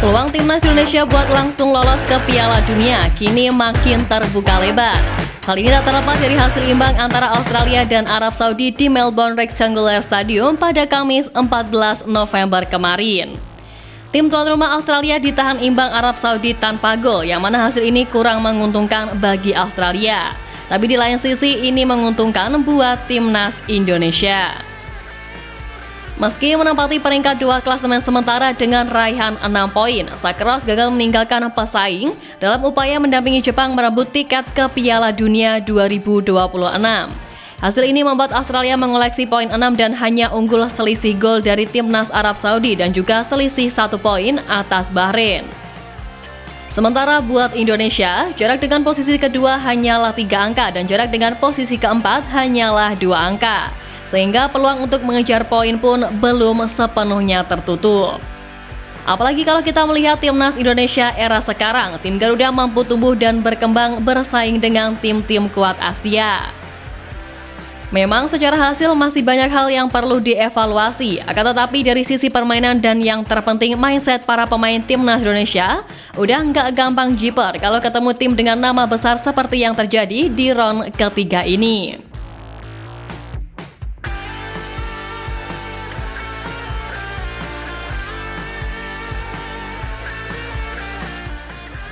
Peluang timnas Indonesia buat langsung lolos ke Piala Dunia kini makin terbuka lebar. Hal ini tak terlepas dari hasil imbang antara Australia dan Arab Saudi di Melbourne Rectangular Stadium pada Kamis 14 November kemarin. Tim tuan rumah Australia ditahan imbang Arab Saudi tanpa gol, yang mana hasil ini kurang menguntungkan bagi Australia. Tapi di lain sisi ini menguntungkan buat timnas Indonesia. Meski menempati peringkat 2 klasemen sementara dengan raihan 6 poin, Sakros gagal meninggalkan pesaing dalam upaya mendampingi Jepang merebut tiket ke Piala Dunia 2026. Hasil ini membuat Australia mengoleksi poin 6 dan hanya unggul selisih gol dari timnas Arab Saudi dan juga selisih 1 poin atas Bahrain. Sementara buat Indonesia, jarak dengan posisi kedua hanyalah 3 angka dan jarak dengan posisi keempat hanyalah 2 angka. Sehingga peluang untuk mengejar poin pun belum sepenuhnya tertutup. Apalagi kalau kita melihat timnas Indonesia era sekarang, tim Garuda mampu tumbuh dan berkembang bersaing dengan tim-tim kuat Asia. Memang secara hasil masih banyak hal yang perlu dievaluasi, akan tetapi dari sisi permainan dan yang terpenting mindset para pemain timnas Indonesia, udah nggak gampang jiper kalau ketemu tim dengan nama besar seperti yang terjadi di round ketiga ini.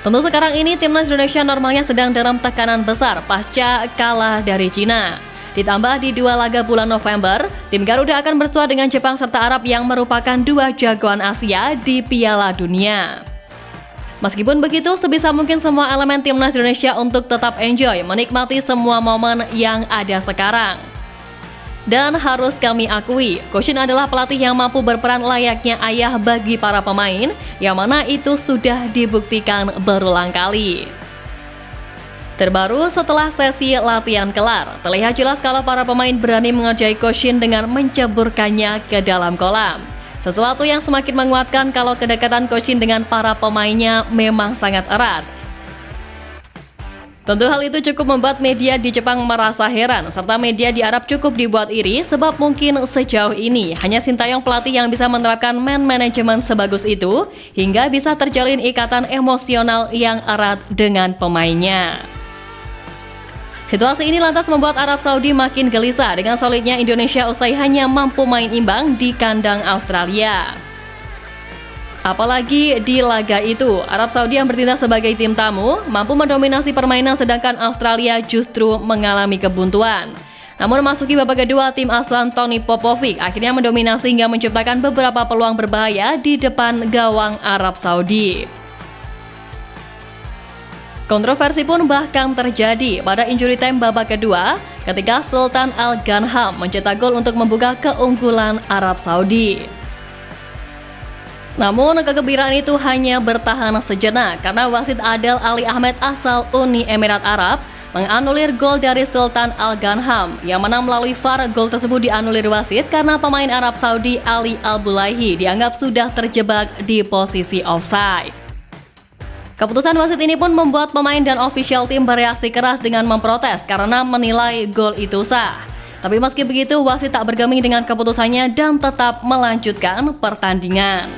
Tentu sekarang ini timnas Indonesia normalnya sedang dalam tekanan besar pasca kalah dari Cina. Ditambah di 2 laga bulan November, tim Garuda akan bersua dengan Jepang serta Arab yang merupakan 2 jagoan Asia di Piala Dunia. Meskipun begitu, sebisa mungkin semua elemen timnas Indonesia untuk tetap enjoy menikmati semua momen yang ada sekarang. Dan harus kami akui, Coach Shin adalah pelatih yang mampu berperan layaknya ayah bagi para pemain, yang mana itu sudah dibuktikan berulang kali. Terbaru setelah sesi latihan kelar, terlihat jelas kalau para pemain berani mengerjai Coach Shin dengan menceburkannya ke dalam kolam. Sesuatu yang semakin menguatkan kalau kedekatan Coach Shin dengan para pemainnya memang sangat erat. Tentu hal itu cukup membuat media di Jepang merasa heran, serta media di Arab cukup dibuat iri sebab mungkin sejauh ini hanya Sintayong pelatih yang bisa menerapkan man management sebagus itu hingga bisa terjalin ikatan emosional yang erat dengan pemainnya. Situasi ini lantas membuat Arab Saudi makin gelisah dengan solidnya Indonesia usai hanya mampu main imbang di kandang Australia. Apalagi di laga itu, Arab Saudi yang bertindak sebagai tim tamu mampu mendominasi permainan sedangkan Australia justru mengalami kebuntuan. Namun memasuki babak kedua, tim asuhan Tony Popovic akhirnya mendominasi hingga menciptakan beberapa peluang berbahaya di depan gawang Arab Saudi. Kontroversi pun bahkan terjadi pada injury time babak kedua ketika Sultan Al Ghanam mencetak gol untuk membuka keunggulan Arab Saudi. Namun kegembiraan itu hanya bertahan sejenak karena wasit Adel Ali Ahmed asal Uni Emirat Arab menganulir gol dari Sultan Al Ghanam, yang mana melalui VAR gol tersebut dianulir wasit karena pemain Arab Saudi Ali Al-Bulaihi dianggap sudah terjebak di posisi offside. Keputusan wasit ini pun membuat pemain dan official tim bereaksi keras dengan memprotes karena menilai gol itu sah. Tapi meski begitu, wasit tak bergeming dengan keputusannya dan tetap melanjutkan pertandingan.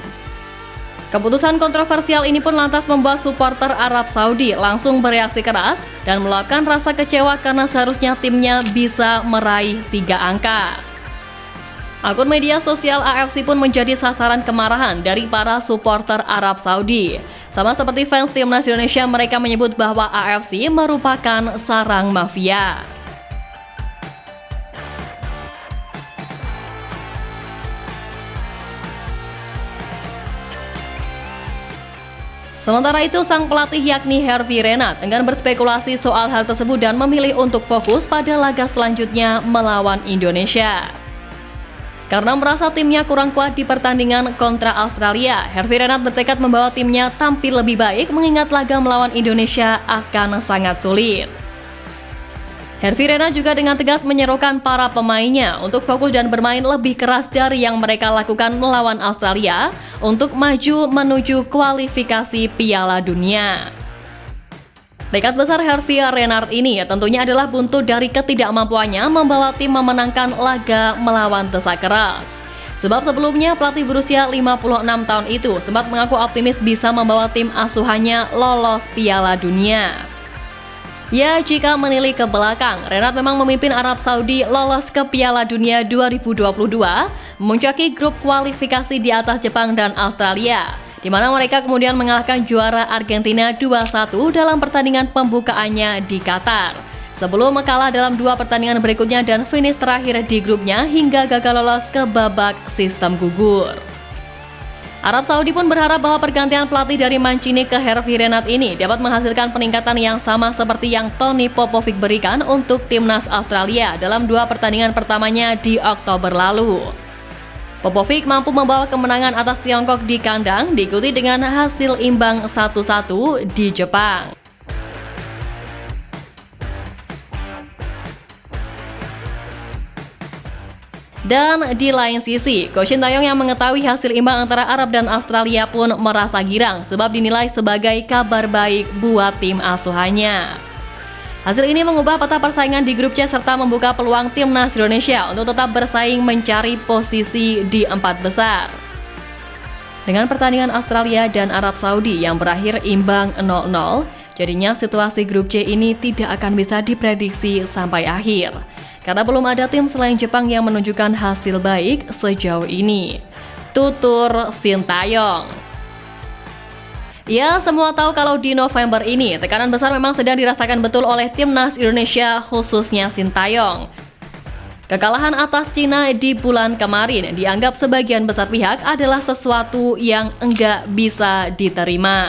Keputusan kontroversial ini pun lantas membuat supporter Arab Saudi langsung bereaksi keras dan meluapkan rasa kecewa karena seharusnya timnya bisa meraih 3 angka. Akun media sosial AFC pun menjadi sasaran kemarahan dari para supporter Arab Saudi. Sama seperti fans timnas Indonesia, mereka menyebut bahwa AFC merupakan sarang mafia. Sementara itu, sang pelatih yakni Hervé Renard enggan berspekulasi soal hal tersebut dan memilih untuk fokus pada laga selanjutnya melawan Indonesia. Karena merasa timnya kurang kuat di pertandingan kontra Australia, Hervé Renard bertekad membawa timnya tampil lebih baik mengingat laga melawan Indonesia akan sangat sulit. Hervé Renard juga dengan tegas menyerukan para pemainnya untuk fokus dan bermain lebih keras dari yang mereka lakukan melawan Australia untuk maju menuju kualifikasi Piala Dunia. Tekad besar Hervé Renard ini tentunya adalah buntut dari ketidakmampuannya membawa tim memenangkan laga melawan desak keras. Sebab sebelumnya pelatih berusia 56 tahun itu sempat mengaku optimis bisa membawa tim asuhannya lolos Piala Dunia. Ya, jika menilik ke belakang, Renat memang memimpin Arab Saudi lolos ke Piala Dunia 2022, memuncaki grup kualifikasi di atas Jepang dan Australia, di mana mereka kemudian mengalahkan juara Argentina 2-1 dalam pertandingan pembukaannya di Qatar. Sebelum kalah dalam 2 pertandingan berikutnya dan finish terakhir di grupnya hingga gagal lolos ke babak sistem gugur. Arab Saudi pun berharap bahwa pergantian pelatih dari Mancini ke Hervé Renat ini dapat menghasilkan peningkatan yang sama seperti yang Tony Popovic berikan untuk timnas Australia dalam 2 pertandingan pertamanya di Oktober lalu. Popovic mampu membawa kemenangan atas Tiongkok di kandang diikuti dengan hasil imbang 1-1 di Jepang. Dan di lain sisi, Coach Sintayong yang mengetahui hasil imbang antara Arab dan Australia pun merasa girang sebab dinilai sebagai kabar baik buat tim asuhannya. Hasil ini mengubah peta persaingan di grup C serta membuka peluang timnas Indonesia untuk tetap bersaing mencari posisi di 4 besar. Dengan pertandingan Australia dan Arab Saudi yang berakhir imbang 0-0, jadinya situasi grup C ini tidak akan bisa diprediksi sampai akhir. Karena belum ada tim selain Jepang yang menunjukkan hasil baik sejauh ini. Tutur Sintayong. Ya, semua tahu kalau di November ini tekanan besar memang sedang dirasakan betul oleh timnas Indonesia khususnya Sintayong. Kekalahan atas Cina di bulan kemarin dianggap sebagian besar pihak adalah sesuatu yang enggak bisa diterima.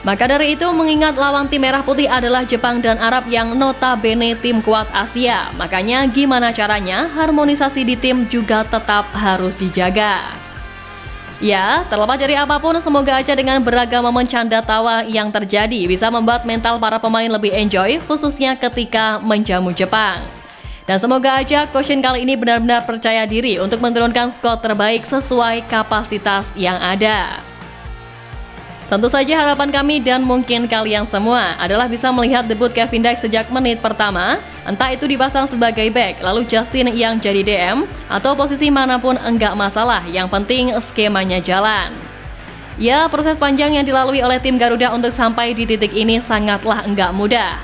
Maka dari itu, mengingat lawan tim merah putih adalah Jepang dan Arab yang notabene tim kuat Asia, makanya gimana caranya harmonisasi di tim juga tetap harus dijaga. Ya, terlepas dari apapun, semoga aja dengan beragam momen canda tawa yang terjadi bisa membuat mental para pemain lebih enjoy, khususnya ketika menjamu Jepang. Dan semoga aja Coach Shin kali ini benar-benar percaya diri untuk menurunkan skor terbaik sesuai kapasitas yang ada. Tentu saja harapan kami dan mungkin kalian semua adalah bisa melihat debut Kevin Dijk sejak menit pertama, entah itu dipasang sebagai back, lalu Justin yang jadi DM, atau posisi manapun enggak masalah, yang penting skemanya jalan. Ya, proses panjang yang dilalui oleh tim Garuda untuk sampai di titik ini sangatlah enggak mudah.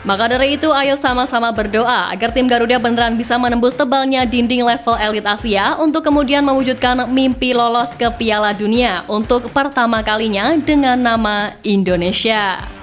Maka dari itu, ayo sama-sama berdoa agar tim Garuda beneran bisa menembus tebalnya dinding level elit Asia untuk kemudian mewujudkan mimpi lolos ke Piala Dunia untuk pertama kalinya dengan nama Indonesia.